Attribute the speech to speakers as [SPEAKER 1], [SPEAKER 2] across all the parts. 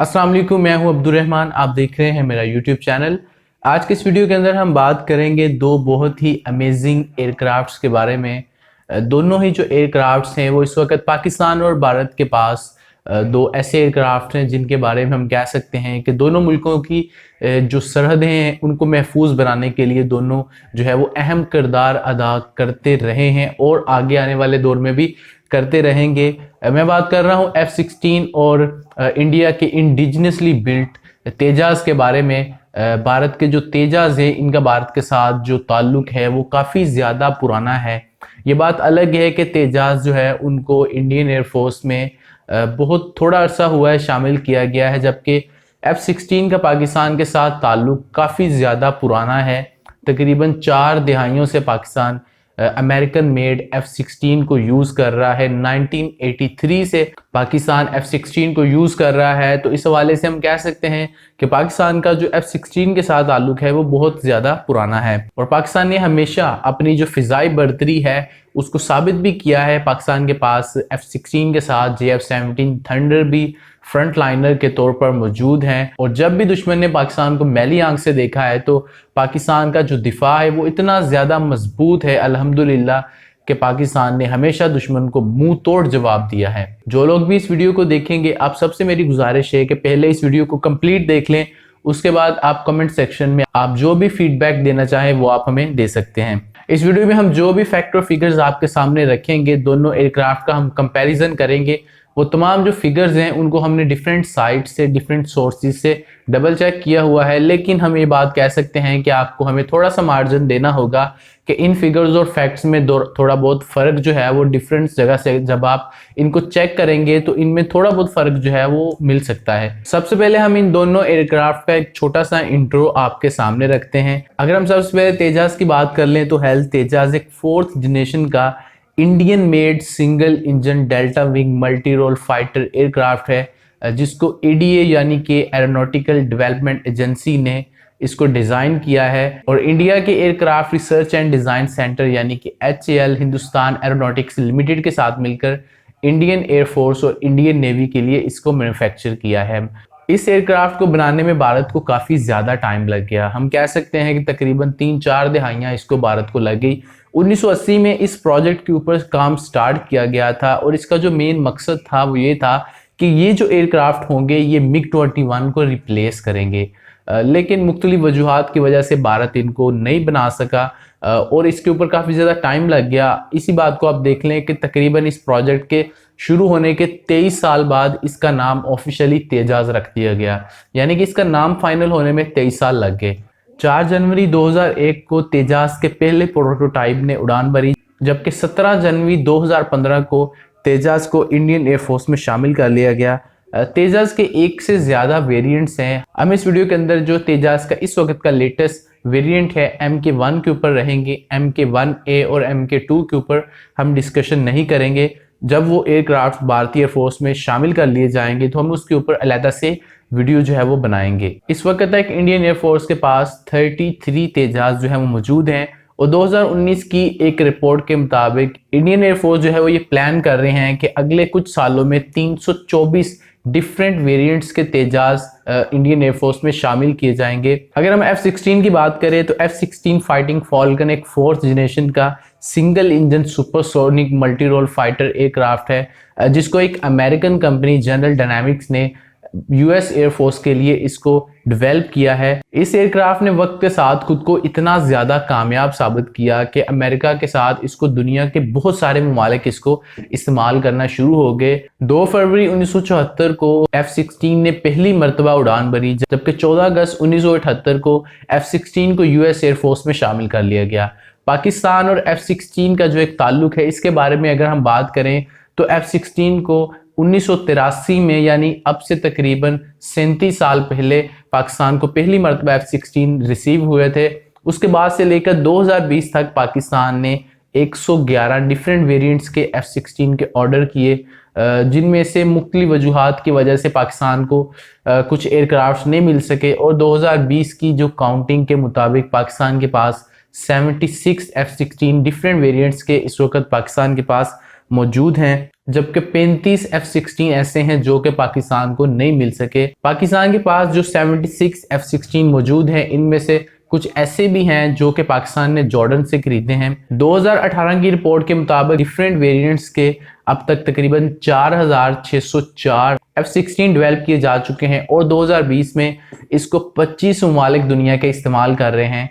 [SPEAKER 1] अस्सलाम वालेकुम, मैं हूं अब्दुल रहमान। आप देख रहे हैं मेरा यूट्यूब चैनल। आज के इस वीडियो के अंदर हम बात करेंगे दो बहुत ही अमेजिंग एयरक्राफ्ट्स के बारे में। दोनों ही जो एयरक्राफ्ट्स हैं वो इस वक्त पाकिस्तान और भारत के पास दो ऐसे एयरक्राफ्ट हैं जिनके बारे में हम कह सकते हैं कि दोनों मुल्कों की जो सरहदें हैं उनको महफूज बनाने के लिए दोनों जो है वो अहम किरदार अदा करते रहे हैं और आगे आने वाले दौर में भी करते रहेंगे। मैं बात कर रहा हूँ F-16 और इंडिया के इंडिजिनसली बिल्ट तेजाज के बारे में। भारत के जो तेजाज है इनका भारत के साथ जो ताल्लुक है वो काफ़ी ज़्यादा पुराना है। ये बात अलग है कि तेजाज जो है उनको इंडियन एयरफोर्स में बहुत थोड़ा अरसा हुआ है शामिल किया गया है, जबकि F-16 का पाकिस्तान के साथ ताल्लुक काफ़ी ज़्यादा पुराना है। तकरीबन 4 दहाइयों से पाकिस्तान अमेरिकन मेड F-16 को यूज़ कर रहा है। 1983 से पाकिस्तान F-16 को यूज़ कर रहा है, तो इस हवाले से हम कह सकते हैं कि पाकिस्तान का जो F-16 के साथ ताल्लुक है वो बहुत ज़्यादा पुराना है। और पाकिस्तान ने हमेशा अपनी जो फ़िज़ाई बर्तरी है उसको साबित भी किया है। पाकिस्तान के पास F-16 के साथ JF-17 थंडर भी फ्रंट लाइनर के तौर पर मौजूद हैं, और जब भी दुश्मन ने पाकिस्तान को मैली आंख से देखा है तो पाकिस्तान का जो दिफा है वो इतना ज़्यादा मजबूत है अल्हम्दुलिल्लाह कि पाकिस्तान ने हमेशा दुश्मन को मुंह तोड़ जवाब दिया है। जो लोग भी इस वीडियो को देखेंगे, आप सबसे मेरी गुजारिश है कि पहले इस वीडियो को कंप्लीट देख लें, उसके बाद आप कमेंट सेक्शन में आप जो भी फीडबैक देना चाहें वो आप हमें दे सकते हैं। इस वीडियो में हम जो भी फैक्ट और फिगर्स आपके सामने रखेंगे, दोनों एयरक्राफ्ट का हम कंपैरिजन करेंगे। वो तमाम जो फिगर्स हैं उनको हमने डिफरेंट साइट से, डिफरेंट सोर्सेज से डबल चेक किया हुआ है, लेकिन हम ये बात कह सकते हैं कि आपको हमें थोड़ा सा मार्जिन देना होगा कि इन फिगर्स और फैक्ट्स में थोड़ा बहुत फ़र्क जो है वो डिफरेंट जगह से जब आप इनको चेक करेंगे तो इनमें थोड़ा बहुत फ़र्क जो है वो मिल सकता है। सबसे पहले हम इन दोनों एयरक्राफ्ट का एक छोटा सा इंट्रो आपके सामने रखते हैं। अगर हम सबसे पहले तेजाज की बात कर लें तो हेल्थ तेजाज एक 4th जनरेशन का Indian made single engine delta wing multi role fighter aircraft है, जिसको ADA यानी कि एरोनॉटिकल डेवलपमेंट एजेंसी ने इसको डिज़ाइन किया है। और इंडिया के aircraft research and design centre यानी कि HAL हिंदुस्तान एरोनॉटिक्स लिमिटेड के साथ मिलकर इंडियन एयरफोर्स और इंडियन नेवी के लिए इसको मैन्युफैक्चर किया है। इस एयरक्राफ्ट को बनाने में भारत को काफ़ी ज़्यादा टाइम लग गया। हम कह सकते हैं कि तकरीबन 3-4 दहाइयाँ इसको भारत को लग गई। 1980 में इस प्रोजेक्ट के ऊपर काम स्टार्ट किया गया था और इसका जो मेन मकसद था वो ये था कि ये जो एयरक्राफ्ट होंगे ये MiG-21 को रिप्लेस करेंगे, लेकिन मुख्तलिफ वजूहात की वजह से भारत इनको नहीं बना सका और इसके ऊपर काफ़ी ज़्यादा टाइम लग गया। इसी बात को आप देख लें कि तकरीबन इस प्रोजेक्ट के शुरू होने के 23 साल बाद इसका नाम ऑफिशियली तेजाज रख दिया गया, यानी कि इसका नाम फाइनल होने में 23 साल लग गए। 4 जनवरी 2001 को तेजाज के पहले प्रोटोटाइप ने उड़ान भरी, जबकि 17 जनवरी 2015 को तेजाज को इंडियन एयरफोर्स में शामिल कर लिया गया। तेजाज के एक से ज़्यादा वेरिएंट्स हैं। हम इस वीडियो के अंदर जो तेजाज का इस वक्त का लेटेस्ट वेरिएंट है MK1 के ऊपर रहेंगे। MK1A और MK2 के ऊपर हम डिस्कशन नहीं करेंगे। जब वो एयरक्राफ्ट भारतीय एयरफोर्स में शामिल कर लिए जाएंगे तो हम उसके ऊपर अलहदा से वीडियो जो है वो बनाएंगे। इस वक्त तक इंडियन एयरफोर्स के पास 33 तेजाज जो है वो मौजूद हैं और 2019 की एक रिपोर्ट के मुताबिक इंडियन एयरफोर्स जो है वो ये प्लान कर रहे हैं कि अगले कुछ सालों में 324 डिफरेंट वेरिएंट्स के तेजाज इंडियन एयरफोर्स में शामिल किए जाएंगे। अगर हम F-16 की बात करें तो F-16 फाइटिंग फॉल्कन एक 4th जनरेशन का single engine supersonic multi role fighter aircraft है, जिसको एक अमेरिकन कंपनी जनरल डायनामिक्स ने US एयरफोर्स के लिए इसको डेवलप किया है। इस एयरक्राफ्ट ने वक्त के साथ खुद को इतना ज़्यादा कामयाब साबित किया कि अमेरिका के साथ इसको दुनिया के बहुत सारे ममालिक इसको इस्तेमाल करना शुरू हो गए। 2 फरवरी 1974 को F-16 ने पहली मरतबा उड़ान भरी, जबकि 14 अगस्त 1978 को F-16 को US एयरफोर्स में शामिल कर लिया गया। पाकिस्तान और F-16 का जो एक ताल्लुक है इसके बारे में अगर हम बात करें तो F-16 को 1983 में, यानी अब से तकरीबन 37 साल पहले पाकिस्तान को पहली मरतबा F-16 रिसीव हुए थे। उसके बाद से लेकर 2020 तक पाकिस्तान ने 111 डिफरेंट वेरिएंट्स के F-16 के ऑर्डर किए, जिनमें से मुख्तलिफ वजूहात की वजह से पाकिस्तान को कुछ एयरक्राफ्ट नहीं मिल सके। और 2020 की जो काउंटिंग के मुताबिक पाकिस्तान के पास 76 F-16 डिफरेंट वेरिएंट्स के इस वक्त पाकिस्तान के पास मौजूद हैं, जबकि 35 F-16 ऐसे हैं जो कि पाकिस्तान को नहीं मिल सके। पाकिस्तान के पास जो 76 F-16 मौजूद हैं, इनमें से कुछ ऐसे भी हैं जो कि पाकिस्तान ने जॉर्डन से खरीदे हैं। 2018 की रिपोर्ट के मुताबिक डिफरेंट वेरिएंट्स के अब तक तकरीबन 4604 F-16 डेवलप किए जा चुके हैं और 2020 में इसको 25 ममालिक दुनिया के इस्तेमाल कर रहे हैं।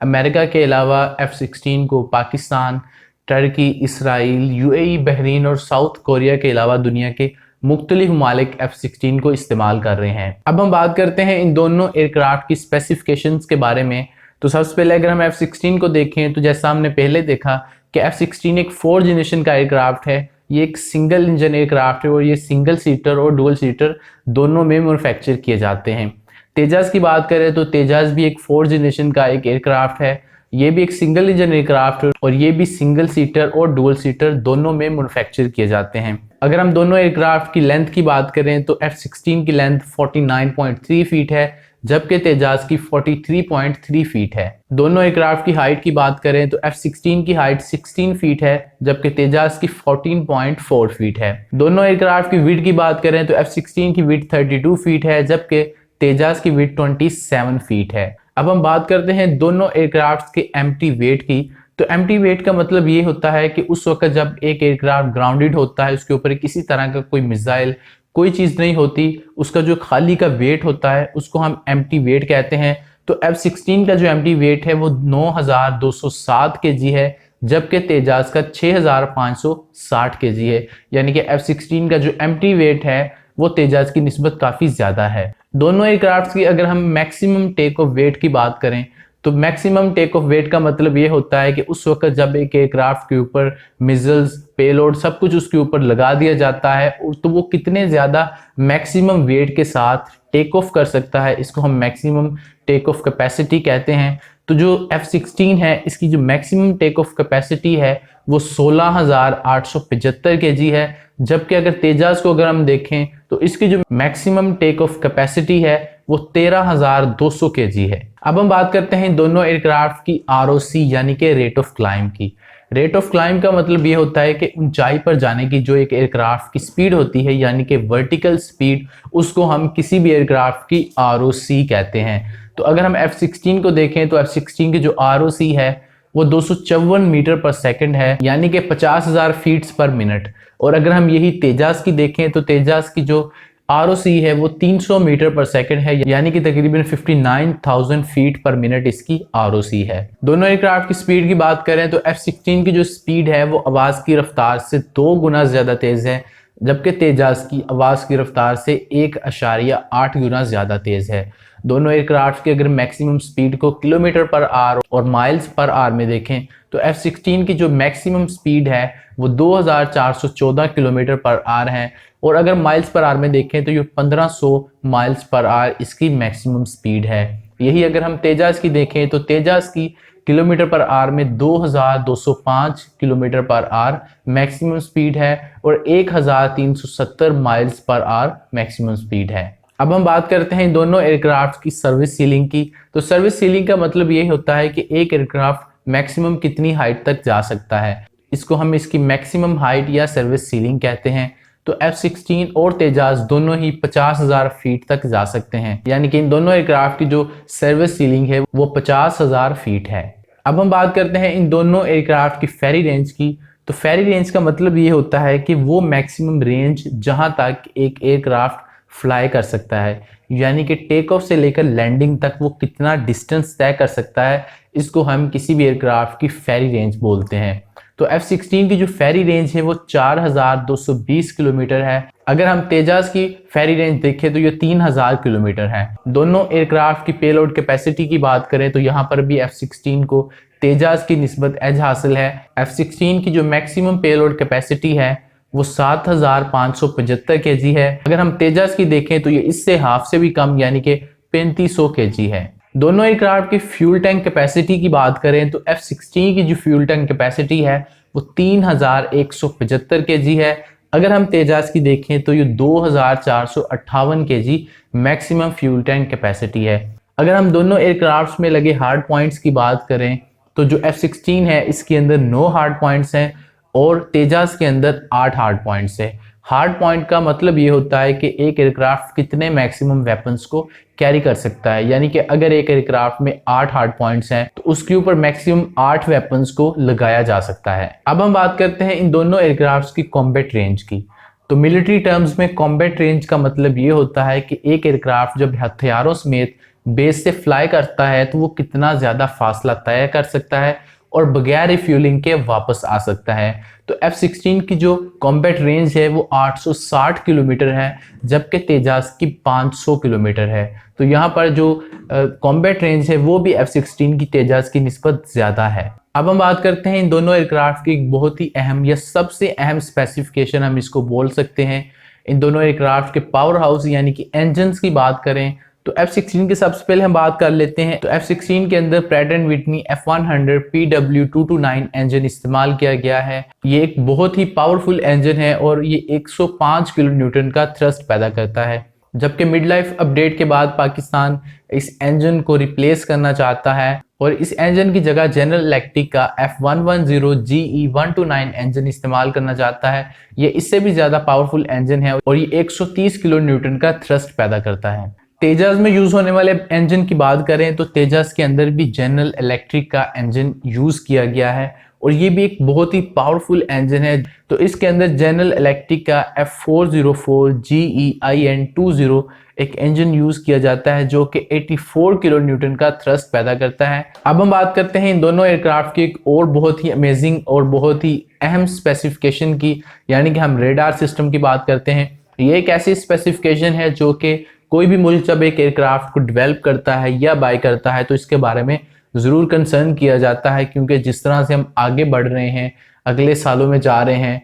[SPEAKER 1] अमेरिका के अलावा F-16 को Pakistan, Turkey, Israel, UAE, Bahrain और साउथ कोरिया के अलावा दुनिया के मुख्तलिफ ममालिक F-16 को इस्तेमाल कर रहे हैं। अब हम बात करते हैं इन दोनों एयरक्राफ्ट की स्पेसिफिकेशंस के बारे में। तो सबसे पहले अगर हम F-16 को देखें तो जैसा हमने पहले देखा कि F-16 एक 4th जनरेशन का एयरक्राफ्ट है। ये एक सिंगल इंजन एयरक्राफ्ट है और ये सिंगल सीटर और डुअल सीटर दोनों में मैन्युफैक्चर किए जाते हैं। तेजस की बात करें तो तेजस भी एक 4th जनरेशन का एक एयरक्राफ्ट है। ये भी एक सिंगल इंजन एयरक्राफ्ट है और ये भी सिंगल सीटर और डुअल सीटर दोनों में मैन्युफैक्चर किए जाते हैं। अगर हम दोनों एयरक्राफ्ट की लेंथ की बात करें तो F-16 की लेंथ 49.3 फीट है, जबकि तेजस की 43.3 फीट है। दोनों एयरक्राफ्ट की हाइट की बात करें तो F-16 की हाइट 16 फीट है, जबकि तेजस की 14.4 फीट है। दोनों एयरक्राफ्ट की विड्थ की बात करें तो F-16 की विड्थ 32 फीट है, जबकि तेजस की विड्थ 27 फीट है। अब हम बात करते हैं दोनों एयरक्राफ्ट के एम्प्टी वेट की। तो एम्प्टी वेट का मतलब ये होता है कि उस वक्त जब एक एयरक्राफ्ट ग्राउंडेड होता है, उसके ऊपर किसी तरह का कोई मिसाइल, कोई चीज़ नहीं होती, उसका जो खाली का वेट होता है उसको हम एम्प्टी वेट कहते हैं। तो F-16 का जो एम्प्टी वेट है वो 9207 kg है, जबकि तेजस का 6560 kg है। यानी कि F-16 का जो एम्प्टी वेट है वो तेजस की निस्बत काफ़ी ज़्यादा है। दोनों एयरक्राफ्ट की अगर हम मैक्सिमम टेक ऑफ वेट की बात करें तो मैक्सिमम टेक ऑफ वेट का मतलब ये होता है कि उस वक्त जब एक एयरक्राफ्ट के ऊपर मिसाइल्स, पेलोड सब कुछ उसके ऊपर लगा दिया जाता है तो वो कितने ज़्यादा मैक्सिमम वेट के साथ टेक ऑफ कर सकता है, इसको हम मैक्सिमम टेक ऑफ कैपेसिटी कहते हैं। तो जो F-16 है इसकी जो मैक्सिमम टेक ऑफ कैपेसिटी है वो 16,875 kg है, जबकि अगर तेजस को अगर हम देखें तो इसकी जो मैक्सिमम टेक ऑफ कैपेसिटी है वो 13,200 kg है। अब हम बात करते हैं दोनों एयरक्राफ्ट की ROC यानी कि रेट ऑफ क्लाइंब की। रेट ऑफ क्लाइंब का मतलब ये होता है कि ऊंचाई पर जाने की जो एक एयरक्राफ्ट की स्पीड होती है यानी कि वर्टिकल स्पीड, उसको हम किसी भी एयरक्राफ्ट की ROC कहते हैं। तो अगर हम F-16 को देखें तो F-16 की जो ROC है वो 254 मीटर पर सेकंड है, यानी कि 50,000 फीट्स पर मिनट। और अगर हम यही तेजस की देखें तो तेजस की जो ROC है वो 300 मीटर पर सेकंड है, यानी कि तकरीबन 59,000 फीट पर मिनट इसकी ROC है। दोनों एयरक्राफ्ट की स्पीड की बात करें तो F-16 की जो स्पीड है वो आवाज़ की रफ्तार से 2 गुना ज़्यादा तेज़ है, जबकि तेजस की आवाज़ की रफ्तार से 1.8 गुना ज़्यादा तेज़ है। दोनों एयरक्राफ्ट की अगर मैक्सिमम स्पीड को किलोमीटर पर आवर और माइल्स पर आवर में देखें तो F-16 की जो मैक्सिमम स्पीड है वो 2414 किलोमीटर पर आवर है, और अगर माइल्स पर आवर में देखें तो ये 1500 माइल्स पर आवर इसकी मैक्सिमम स्पीड है। यही अगर हम तेजस की देखें तो तेजस की किलोमीटर पर आवर में 2205 kilometre per hour maximum speed है और 1370 miles per hour maximum speed है। अब हम बात करते हैं दोनों एयरक्राफ्ट की सर्विस सीलिंग की। तो सर्विस सीलिंग का मतलब ये होता है कि एक एयरक्राफ्ट मैक्सिमम कितनी हाइट तक जा सकता है, इसको हम इसकी मैक्सिमम हाइट या सर्विस सीलिंग कहते हैं। तो F-16 और तेजस दोनों ही 50,000 फीट तक जा सकते हैं, यानी कि इन दोनों एयरक्राफ्ट की जो सर्विस सीलिंग है वो 50,000 फीट है। अब हम बात करते हैं इन दोनों एयरक्राफ्ट की फेरी रेंज की। तो फेरी रेंज का मतलब ये होता है कि वो मैक्सिमम रेंज जहां तक एक एयरक्राफ्ट फ्लाई कर सकता है, यानी कि टेक ऑफ से लेकर लैंडिंग तक वो कितना डिस्टेंस तय कर सकता है, इसको हम किसी भी एयरक्राफ्ट की फेरी रेंज बोलते हैं। तो F-16 की जो फेरी रेंज है वो 4220 किलोमीटर है। अगर हम तेजस की फेरी रेंज देखें तो ये 3000 किलोमीटर है। दोनों एयरक्राफ्ट की पेलोड कैपेसिटी की बात करें तो यहाँ पर भी F-16 को तेजस की निस्बत एज हासिल है। F-16 की जो मैक्सिमम पेलोड कैपेसिटी है वो 7575 kg है। अगर हम तेजस की देखें तो ये इससे हाफ से भी कम यानी कि 3500 kg है। दोनों एयरक्राफ्ट की फ्यूल टैंक कैपेसिटी की बात करें तो F-16 की जो फ्यूल टैंक कैपेसिटी है वो 3175 kg है। अगर हम तेजस की देखें तो ये 2458 kg maximum fuel tank capacity है। अगर हम दोनों एयरक्राफ्ट में लगे हार्ड पॉइंट्स की बात करें तो जो F-16 है इसके अंदर 9 हार्ड पॉइंट्स हैं और तेजास के अंदर 8 हार्ड पॉइंट्स है। हार्ड पॉइंट का मतलब ये होता है कि एक एयरक्राफ्ट कितने मैक्सिमम वेपन्स को कैरी कर सकता है, यानी कि अगर एक एयरक्राफ्ट में 8 हार्ड पॉइंट्स हैं तो उसके ऊपर मैक्सिमम 8 वेपन्स को लगाया जा सकता है। अब हम बात करते हैं इन दोनों एयरक्राफ्ट्स की कॉम्बैट रेंज की। तो मिलिट्री टर्म्स में कॉम्बैट रेंज का मतलब ये होता है कि एक एयरक्राफ्ट जब हथियारों समेत बेस से फ्लाई करता है तो वो कितना ज्यादा फासला तय कर सकता है और बगैर रिफ्यूलिंग के वापस आ सकता है। तो F-16 की जो कॉम्बैट रेंज है वो 860 किलोमीटर है, जबकि तेजास की 500 किलोमीटर है। तो यहाँ पर जो कॉम्बैट रेंज है वो भी F-16 की तेजास की निस्बत ज्यादा है। अब हम बात करते हैं इन दोनों एयरक्राफ्ट की एक बहुत ही अहम या सबसे अहम स्पेसिफिकेशन हम इसको बोल सकते हैं। इन दोनों एयरक्राफ्ट के पावर हाउस यानी कि इंजन्स की बात करें तो F-16 के सबसे पहले हम बात कर लेते हैं। तो F-16 के अंदर Pratt and Whitney F100 PW229 engine इस्तेमाल किया गया है। ये एक बहुत ही पावरफुल इंजन है और ये 105 किलो न्यूटन का थ्रस्ट पैदा करता है। जबकि मिड लाइफ अपडेट के बाद पाकिस्तान इस इंजन को रिप्लेस करना चाहता है और इस इंजन की जगह जनरल इलेक्ट्रिक का F110 GE129 इंजन इस्तेमाल करना चाहता है। ये इससे भी ज्यादा पावरफुल इंजन है और ये 130 किलो न्यूटन का थ्रस्ट पैदा करता है। तेजास में यूज होने वाले इंजन की बात करें तो तेजास के अंदर भी जनरल इलेक्ट्रिक का इंजन यूज किया गया है और ये भी एक बहुत ही पावरफुल इंजन है। तो इसके अंदर जनरल इलेक्ट्रिक का F404 GEIN20 एक इंजन यूज किया जाता है जो कि 84 किलो न्यूटन का थ्रस्ट पैदा करता है। अब हम बात करते हैं इन दोनों एयरक्राफ्ट की एक और बहुत ही अमेजिंग और बहुत ही अहम स्पेसिफिकेशन की, यानी कि हम रेडार सिस्टम की बात करते हैं। ये एक ऐसी स्पेसिफिकेशन है जो कि कोई भी मुल्क जब एक एयरक्राफ्ट को डेवलप करता है या बाय करता है तो इसके बारे में ज़रूर कंसर्न किया जाता है, क्योंकि जिस तरह से हम आगे बढ़ रहे हैं, अगले सालों में जा रहे हैं,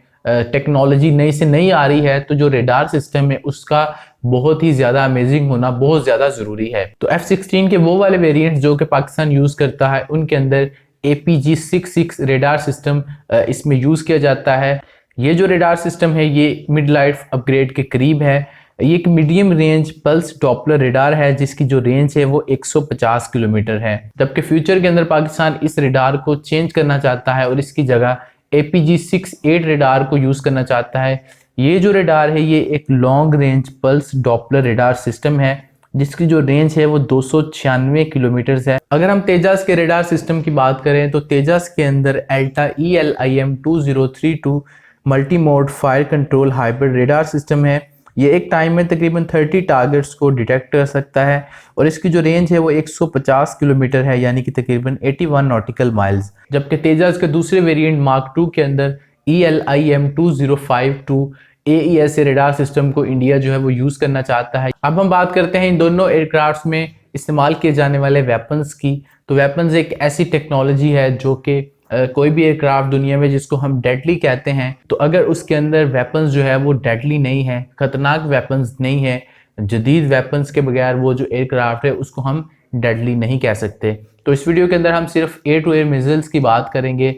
[SPEAKER 1] टेक्नोलॉजी नई से नई आ रही है, तो जो रेडार सिस्टम है उसका बहुत ही ज़्यादा अमेजिंग होना बहुत ज़्यादा ज़रूरी है। तो F-16 के वो वाले वेरिएंट्स जो कि पाकिस्तान यूज़ करता है उनके अंदर APG-66 रेडार सिस्टम इसमें यूज़ किया जाता है। ये जो रेडार सिस्टम है ये मिड लाइफ अपग्रेड के करीब है। ये एक medium range pulse Doppler radar है जिसकी जो रेंज है वो 150 किलोमीटर है, जबकि फ्यूचर के अंदर पाकिस्तान इस रेडार को चेंज करना चाहता है और इसकी जगह APG-68 रेडार को यूज करना चाहता है। ये जो रेडार है ये एक long range pulse Doppler radar system है जिसकी जो रेंज है वो 296 किलोमीटर है। अगर हम तेजास के रेडार सिस्टम की बात करें तो तेजास के अंदर Elta ELIM-2032 multi mode fire control hybrid radar system है। ये एक टाइम में तकरीबन 30 टारगेट्स को डिटेक्ट कर सकता है और इसकी जो रेंज है वो 150 किलोमीटर है, यानी कि तकरीबन 81 नॉटिकल माइल्स। जबकि तेजास के दूसरे वेरिएंट मार्क 2 के अंदर ELIM-2052 AESA रेडार सिस्टम को इंडिया जो है वो यूज करना चाहता है। अब हम बात करते हैं इन दोनों एयरक्राफ्ट में इस्तेमाल किए जाने वाले वेपन्स की। तो वेपन्स एक ऐसी टेक्नोलॉजी है जो कि कोई भी एयरक्राफ्ट दुनिया में जिसको हम डेडली कहते हैं, तो अगर उसके अंदर वेपन्स जो है वो डेडली नहीं है, खतरनाक वेपन्स नहीं है, जदीद वेपन्स के बगैर वो जो एयरक्राफ्ट है उसको हम डेडली नहीं कह सकते। तो इस वीडियो के अंदर हम सिर्फ एयर टू एयर मिसाइल्स की बात करेंगे।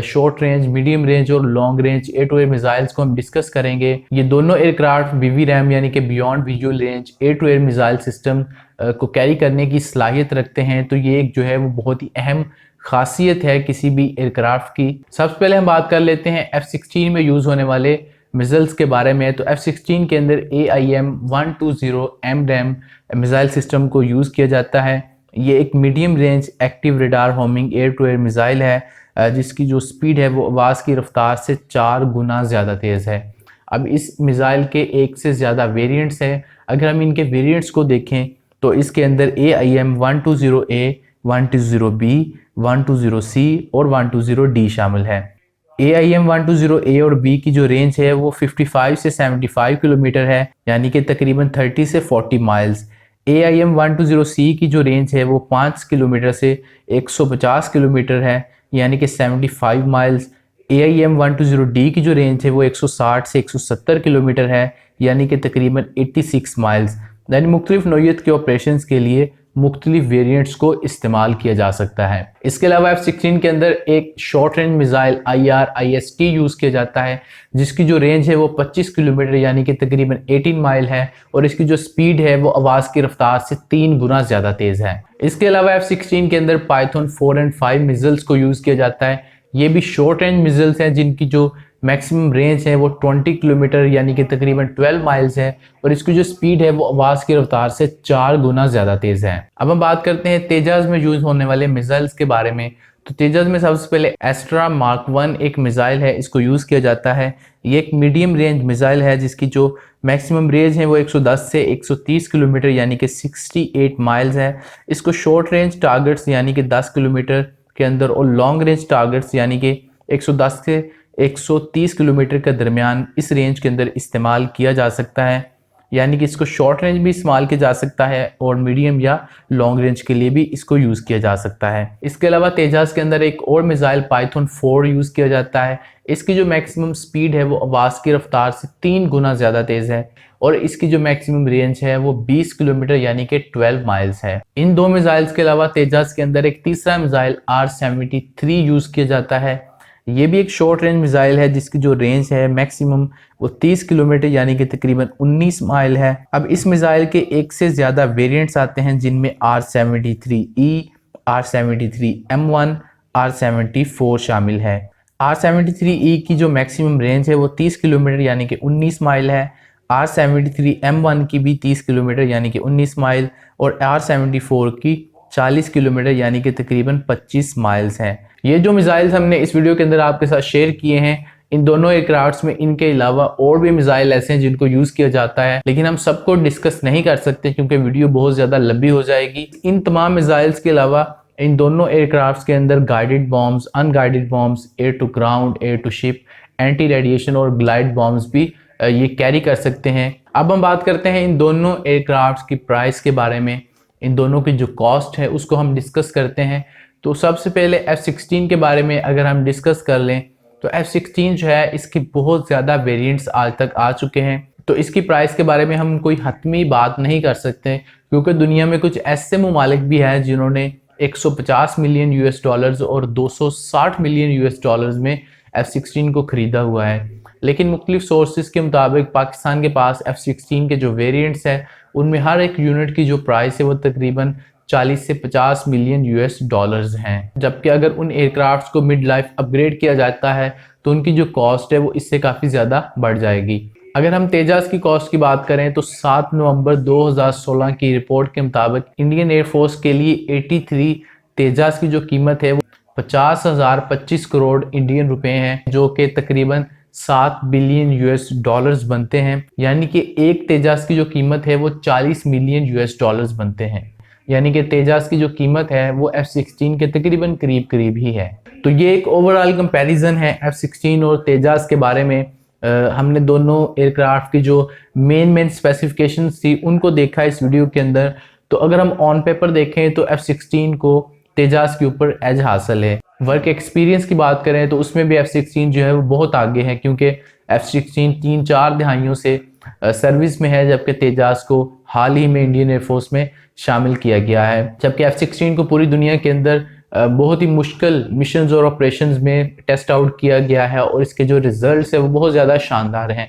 [SPEAKER 1] शॉर्ट रेंज, मीडियम रेंज और long range air to air missiles को हम डिस्कस करेंगे। ये दोनों एयरक्राफ्ट BVRAM यानी कि beyond visual range air to air missile system को कैरी करने की सलाहियत रखते हैं। तो ये एक जो है वो बहुत ही अहम खासियत है किसी भी एयरक्राफ्ट की। सबसे पहले हम बात कर लेते हैं F-16 में यूज होने वाले मिसाइल्स के बारे में। तो F-16 के अंदर AIM-120 MRAM मिसाइल सिस्टम को यूज किया जाता है। ये एक medium range active radar homing air to air missile है जिसकी जो स्पीड है वो आवाज़ की रफ्तार से 4 गुना ज़्यादा तेज़ है। अब इस मिसाइल के एक से ज़्यादा वेरिएंट्स हैं। अगर हम इनके वेरिएंट्स को देखें तो इसके अंदर AIM-120A, 120B, 120C और 120D शामिल है। AIM-120A और B की जो रेंज है वो 55 से 75 किलोमीटर है, यानी कि तकरीबन 30 से 40 माइल्स। AIM-120C की जो रेंज है वो 5 किलोमीटर से 150 किलोमीटर है, यानी कि 75 माइल्स। AIM-120D की जो रेंज है वो 160 से 170 किलोमीटर है, यानी कि तकरीबन 86 माइल्स। यानी मुख्तलिफ नौइयत के ऑपरेशन के लिए मुख्तलिफ वेरिएंट्स को इस्तेमाल किया जा सकता है। इसके अलावा F-16 के अंदर एक short range missile IR-IST use किया जाता है जिसकी जो रेंज है वो 25 किलोमीटर यानी कि तकरीबन 18 माइल है और इसकी जो स्पीड है वो आवाज़ की रफ्तार से 3 गुना ज़्यादा तेज़ है। इसके अलावा F-16 के अंदर पाइथन 4 और 5 मिसाइल्स को यूज़ किया जाता है। ये भी शॉर्ट रेंज मिसाइल्स हैं जिनकी जो मैक्सिमम रेंज है वो 20 किलोमीटर यानी कि तकरीबन 12 माइल्स है, और इसकी जो स्पीड है वो आवाज़ की रफ्तार से 4 गुना ज़्यादा तेज़ है। अब हम बात करते हैं तेजाज में यूज़ होने वाले मिसाइल्स के बारे में। तो तेजस में सबसे पहले एस्ट्रा मार्क 1 एक मिसाइल है, इसको यूज़ किया जाता है। ये एक मीडियम रेंज मिसाइल है जिसकी जो मैक्सिमम रेंज है वो 110 से 130 किलोमीटर यानी कि 68 माइल्स है। इसको शॉर्ट रेंज टारगेट्स यानी कि 10 किलोमीटर के अंदर और लॉन्ग रेंज टारगेट्स यानी कि 110 से 130 किलोमीटर के दरमियान इस रेंज के अंदर इस्तेमाल किया जा सकता है। यानी कि इसको शॉर्ट रेंज भी इस्तेमाल किया जा सकता है और मीडियम या लॉन्ग रेंज के लिए भी इसको यूज़ किया जा सकता है। इसके अलावा तेजास के अंदर एक और मिसाइल पाइथन 4 यूज़ किया जाता है। इसकी जो मैक्सिमम स्पीड है वो आवाज़ की रफ्तार से 3 गुना ज़्यादा तेज़ है और इसकी जो मैक्सिमम रेंज है वो 20 किलोमीटर यानी कि 12 माइल्स है। इन दो मिसाइल्स के अलावा तेजास के अंदर एक तीसरा मिसाइल R-73 यूज़ किया जाता है। ये भी एक शॉर्ट रेंज मिसाइल है जिसकी जो रेंज है मैक्सिमम वो 30 किलोमीटर यानी कि तकरीबन 19 माइल है। अब इस मिसाइल के एक से ज़्यादा वेरिएंट्स आते हैं जिनमें R-73E, R-73M1, R-74 शामिल है। R-73E की जो मैक्सिमम रेंज है वो 30 किलोमीटर यानी कि 19 माइल है। R-73M1 की भी 30 किलोमीटर यानी कि 19 माइल और R-74 की 40 किलोमीटर यानी कि तकरीबन 25 माइल्स हैं। ये जो मिसाइल्स हमने इस वीडियो के अंदर आपके साथ शेयर किए हैं, इन दोनों एयरक्राफ्ट्स में इनके अलावा और भी मिसाइल ऐसे हैं जिनको यूज़ किया जाता है, लेकिन हम सबको डिस्कस नहीं कर सकते क्योंकि वीडियो बहुत ज़्यादा लंबी हो जाएगी। इन तमाम मिसाइल्स के अलावा इन दोनों एयरक्राफ्ट्स के अंदर guided bombs, unguided bombs, air to ground, air to ship, anti radiation और ग्लाइड बॉम्ब्स भी ये कैरी कर सकते हैं। अब हम बात करते हैं इन दोनों एयरक्राफ्ट्स की प्राइस के बारे में। इन दोनों की जो कॉस्ट है उसको हम डिस्कस करते हैं। तो सबसे पहले F-16 के बारे में अगर हम डिस्कस कर लें तो F-16 जो है इसकी बहुत ज़्यादा वेरिएंट्स आज तक आ चुके हैं। तो इसकी प्राइस के बारे में हम कोई हतमी बात नहीं कर सकते क्योंकि दुनिया में कुछ ऐसे ममालिक भी हैं जिन्होंने 150 मिलियन US डॉलर्स और 260 मिलियन US डॉलर्स में F-16 को ख़रीदा हुआ है। लेकिन मुख्तलिफ सोर्सेज के मुताबिक पाकिस्तान के पास F-16 के जो वेरिएंट्स हैं उनमें हर एक यूनिट की जो प्राइस है वो तकरीबन 40 से 50 मिलियन US डॉलर्स हैं। जबकि अगर उन एयरक्राफ्ट्स को मिड लाइफ अपग्रेड किया जाता है तो उनकी जो कॉस्ट है वो इससे काफ़ी ज़्यादा बढ़ जाएगी। अगर हम तेजास की कॉस्ट की बात करें तो 7 नवंबर 2016 की रिपोर्ट के मुताबिक इंडियन एयरफोर्स के लिए 83 तेजास की जो कीमत है वो 50,025 करोड़ इंडियन रुपए हैं, जो कि तकरीबन 7 बिलियन US डॉलर्स बनते हैं। यानी कि एक तेजास की जो कीमत है वो 40 मिलियन US डॉलर्स बनते हैं। यानी कि तेजास की जो कीमत है वो F-16 के तकरीबन करीब करीब ही है। तो ये एक ओवरऑल कंपैरिजन है F-16 और तेजास के बारे में। हमने दोनों एयरक्राफ्ट की जो मेन स्पेसिफिकेशंस थी उनको देखा इस वीडियो के अंदर। तो अगर हम ऑन पेपर देखें तो F-16 को तेजास के ऊपर एज हासिल है। वर्क एक्सपीरियंस की बात करें तो उसमें भी F-16 जो है वो बहुत आगे है क्योंकि F-16 3-4 दहाइयों से सर्विस में है, जबकि तेजास को हाल ही में इंडियन एयरफोर्स में शामिल किया गया है। जबकि F-16 को पूरी दुनिया के अंदर बहुत ही मुश्किल मिशंस और ऑपरेशंस में टेस्ट आउट किया गया है और इसके जो रिजल्ट्स है वो बहुत ज़्यादा शानदार हैं।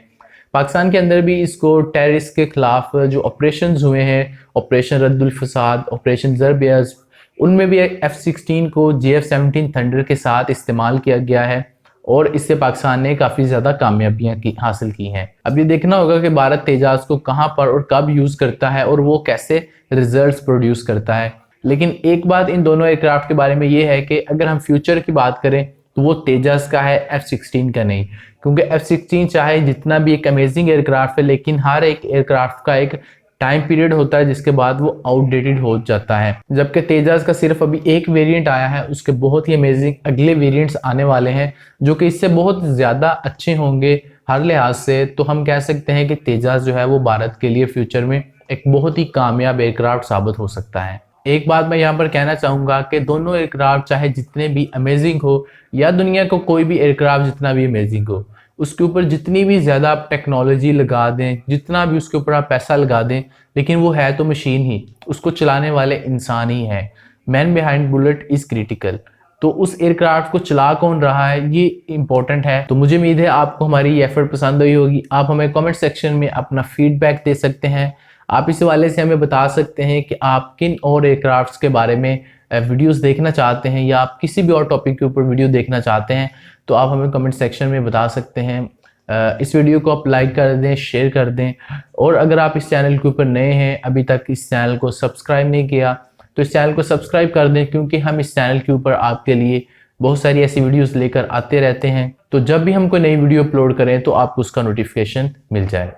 [SPEAKER 1] पाकिस्तान के अंदर भी इसको टेररिस्ट के खिलाफ जो ऑपरेशंस हुए हैं, ऑपरेशन रद्दुल फसाद, ऑपरेशन ज़रब-ए-अज़्म, उनमें भी F-16 को JF-17 थंडर के साथ इस्तेमाल किया गया है और इससे पाकिस्तान ने काफ़ी ज़्यादा कामयाबियाँ हासिल की हैं। अब ये देखना होगा कि भारत तेजास को कहाँ पर और कब यूज़ करता है और वो कैसे रिजल्ट्स प्रोड्यूस करता है। लेकिन एक बात इन दोनों एयरक्राफ्ट के बारे में ये है कि अगर हम फ्यूचर की बात करें तो वो तेजास का है, F-16 का नहीं। क्योंकि F-16 चाहे जितना भी एक अमेजिंग एयरक्राफ्ट है लेकिन हर एक एयरक्राफ्ट का एक टाइम पीरियड होता है जिसके बाद वो आउटडेटेड हो जाता है। जबकि तेजास का सिर्फ अभी एक वेरिएंट आया है, उसके बहुत ही अमेजिंग अगले वेरिएंट्स आने वाले हैं जो कि इससे बहुत ज़्यादा अच्छे होंगे हर लिहाज से। तो हम कह सकते हैं कि तेजास जो है वो भारत के लिए फ्यूचर में एक बहुत ही कामयाब एयरक्राफ्ट साबित हो सकता है। एक बात मैं यहाँ पर कहना चाहूँगा कि दोनों एयरक्राफ्ट चाहे जितने भी अमेजिंग हो या दुनिया को कोई भी एयरक्राफ्ट जितना भी अमेजिंग हो, उसके ऊपर जितनी भी ज़्यादा आप टेक्नोलॉजी लगा दें, जितना भी उसके ऊपर आप पैसा लगा दें, लेकिन वो है तो मशीन ही, उसको चलाने वाले इंसान ही है। Man behind bullet is critical. तो उस एयरक्राफ्ट को चला कौन रहा है ये इंपॉर्टेंट है। तो मुझे उम्मीद है आपको हमारी ये एफर्ट पसंद आई होगी। आप हमें कमेंट सेक्शन में अपना फीडबैक दे सकते हैं। आप इस हवाले से हमें बता सकते हैं कि आप किन और एयरक्राफ्ट्स के बारे में वीडियोस देखना चाहते हैं या आप किसी भी और टॉपिक के ऊपर वीडियो देखना चाहते हैं तो आप हमें कमेंट सेक्शन में बता सकते हैं। इस वीडियो को आप लाइक कर दें, शेयर कर दें, और अगर आप इस चैनल के ऊपर नए हैं, अभी तक इस चैनल को सब्सक्राइब नहीं किया तो इस चैनल को सब्सक्राइब कर दें, क्योंकि हम इस चैनल के ऊपर आपके लिए बहुत सारी ऐसी वीडियोस लेकर आते रहते हैं। तो जब भी हम कोई नई वीडियो अपलोड करें तो आपको उसका नोटिफिकेशन मिल जाए।